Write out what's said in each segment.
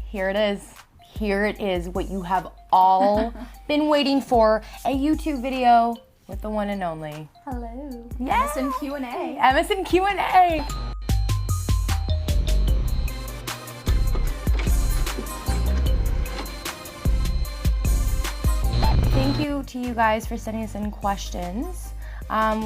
Here it is. Here it is, what you have all been waiting for, a YouTube video with the one and only. Hello. Yeah. Emison Q&A. Emison Q&A. Thank you to you guys for sending us in questions.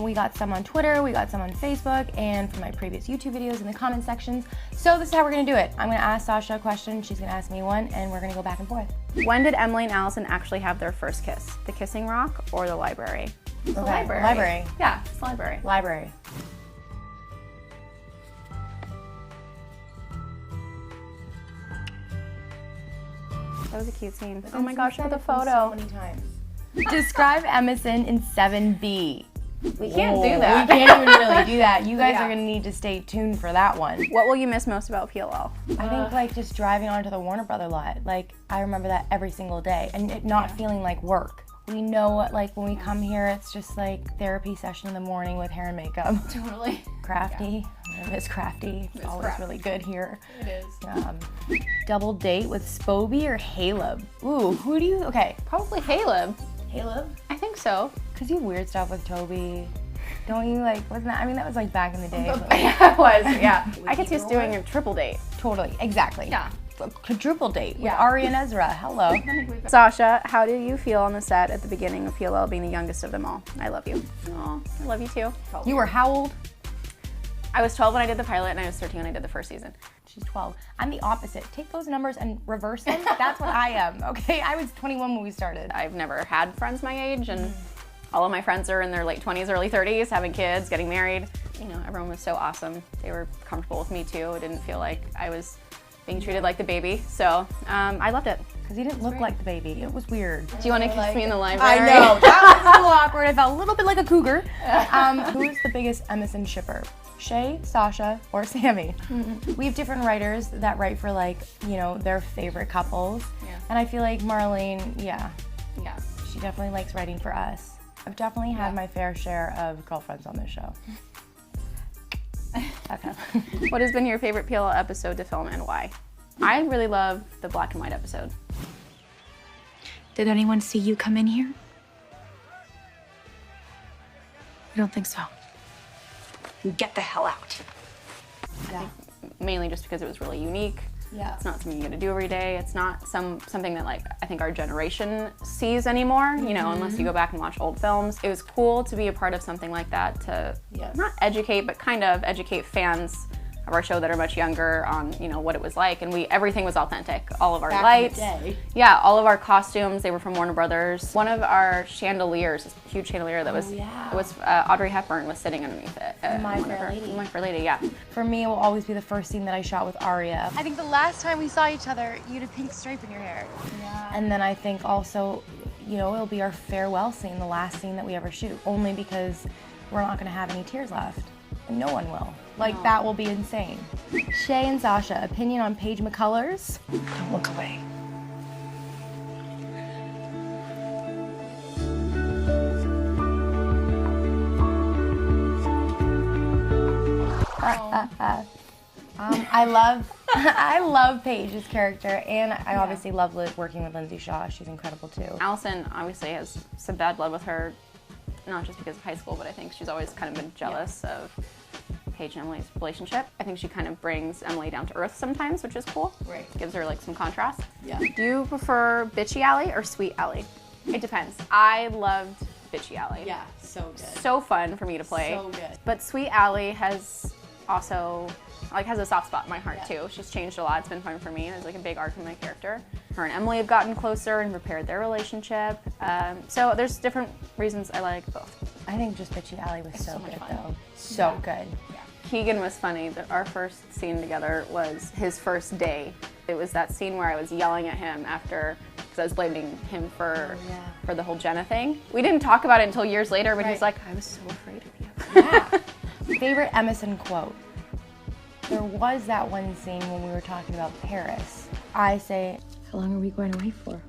We got some on Twitter, we got some on Facebook, and from my previous YouTube videos in the comment sections. So this is how we're gonna do it. I'm gonna ask Sasha a question, she's gonna ask me one, and we're gonna go back and forth. When did Emily and Allison actually have their first kiss? The kissing rock or the library? Okay. Library. Library. Yeah, it's the library. Library. That was a cute scene. Oh my gosh, look at the photo. So many times. Describe Emison in 7B. We can't do that. We can't even really do that. You guys are gonna need to stay tuned for that one. What will you miss most about PLL? I think like just driving onto the Warner Brother lot. Like I remember that every single day, and it not feeling like work. We know like when we come here, it's just like therapy session in the morning with hair and makeup. Totally. Crafty. I miss Crafty. It's always really good here. It is. Double date with Spoby or Caleb? Ooh, who do you? Okay, Probably Caleb. Caleb. I think so. Cause you have weird stuff with Toby. Don't you like? Wasn't that? I mean, that was like back in the day. But, Yeah, it was. Yeah. I could see us doing a triple date. totally. Exactly. Yeah. A quadruple date with Ari and Ezra. Hello. Sasha, how do you feel on the set at the beginning of PLL being the youngest of them all? I love you. Oh, I love you too. You were how old? I was 12 when I did the pilot and I was 13 when I did the first season. She's 12. I'm the opposite. Take those numbers and reverse them. That's what I am. Okay, I was 21 when we started. I've never had friends my age, and all of my friends are in their late 20s, early 30s, having kids, getting married. You know, everyone was so awesome. They were comfortable with me too. It didn't feel like I was being treated like the baby. So I loved it. Because he didn't look like the baby. It was weird. Do you want to kiss me in the library? I know. That was a little awkward. I felt a little bit like a cougar. Who's the biggest Emison shipper? Shay, Sasha, or Sammy? We have different writers that write for like, you know, their favorite couples. Yeah. And I feel like Marlene, Yeah. she definitely likes writing for us. I've definitely had my fair share of girlfriends on this show. Okay. What has been your favorite PLL episode to film and why? I really love the black and white episode. Did anyone see you come in here? I don't think so. Get the hell out. Yeah. Mainly just because it was really unique. Yeah. It's not something you get to do every day. It's not something that like I think our generation sees anymore, you know, unless you go back and watch old films. It was cool to be a part of something like that to not educate, but kind of educate fans of our show that are much younger on, you know, what it was like. And everything was authentic. All of our lights. Yeah, all of our costumes, they were from Warner Brothers. One of our chandeliers, this huge chandelier that was, it was Audrey Hepburn was sitting underneath it. My Fair Lady. My Fair Lady, yeah. For me, it will always be the first scene that I shot with Aria. I think the last time we saw each other, you had a pink stripe in your hair. Yeah. And then I think also, you know, it'll be our farewell scene, the last scene that we ever shoot, only because we're not gonna have any tears left. And no one will. Like, that will be insane. Shay and Sasha, opinion on Paige McCullers? Don't look away. I love Paige's character, and I obviously love working with Lindsay Shaw. She's incredible too. Allison obviously has some bad blood with her, not just because of high school, but I think she's always kind of been jealous of Paige and Emily's relationship. I think she kind of brings Emily down to earth sometimes, which is cool. Right. Gives her like some contrast. Yeah. Do you prefer bitchy Allie or sweet Allie? It depends. I loved bitchy Allie. Yeah, so good. So fun for me to play. So good. But sweet Allie has also has a soft spot in my heart too. She's changed a lot. It's been fun for me. There's like a big arc in my character. Her and Emily have gotten closer and repaired their relationship. So there's different reasons I like both. I think just Bitchy Allie was so much good fun. though. So good. Yeah. Keegan was funny. Our first scene together was his first day. It was that scene where I was yelling at him after, because I was blaming him for the whole Jenna thing. We didn't talk about it until years later, but he's like, I was so afraid of you. Yeah. Favorite Emison quote? There was that one scene when we were talking about Paris. I say, How long are we going away for?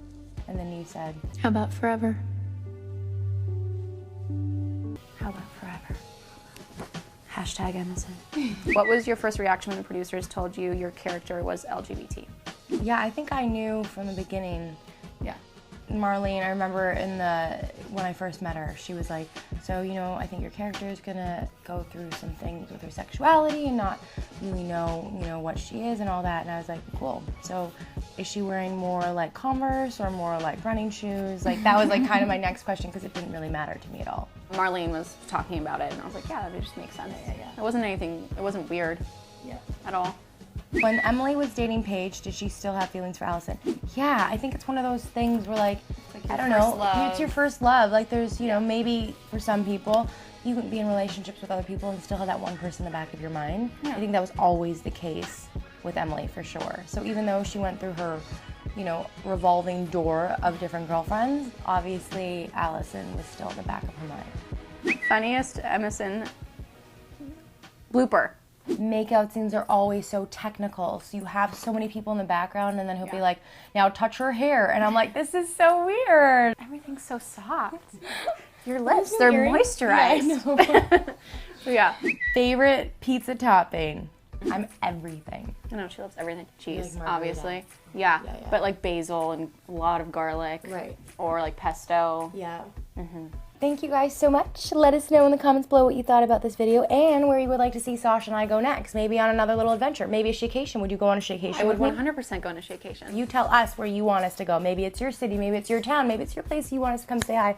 and then you said, How about forever? How about forever? #Emison. What was your first reaction when the producers told you your character was LGBT? Yeah, I think I knew from the beginning. Yeah. Marlene, I remember when I first met her, she was like, so, you know, I think your character is gonna go through some things with her sexuality and not really know, you know, what she is and all that. And I was like, cool. So is she wearing more like Converse or more like running shoes? Like that was like kind of my next question because it didn't really matter to me at all. Marlene was talking about it and I was like, yeah, that just makes sense. Yeah. It wasn't anything, it wasn't weird at all. When Emily was dating Paige, did she still have feelings for Allison? Yeah, I think it's one of those things where like I don't know, it's your first love. Like there's, you know, maybe for some people, you can be in relationships with other people and still have that one person in the back of your mind. Yeah. I think that was always the case with Emily for sure. So even though she went through her, you know, revolving door of different girlfriends, obviously Allison was still in the back of her mind. Funniest Emison blooper. Makeout scenes are always so technical. So you have so many people in the background and then he'll be like, now touch her hair. And I'm like, this is so weird. Everything's so soft. Your lips, they're moisturized. Yeah. Favorite pizza topping? I'm everything. I know, she loves everything. Cheese, like obviously. Yeah, but like basil and a lot of garlic. Right. Or like pesto. Yeah. Thank you guys so much. Let us know in the comments below what you thought about this video and where you would like to see Sasha and I go next. Maybe on another little adventure. Maybe a staycation. Would you go on a staycation? I would 100% go on a staycation. You tell us where you want us to go. Maybe it's your city, maybe it's your town, maybe it's your place you want us to come say hi.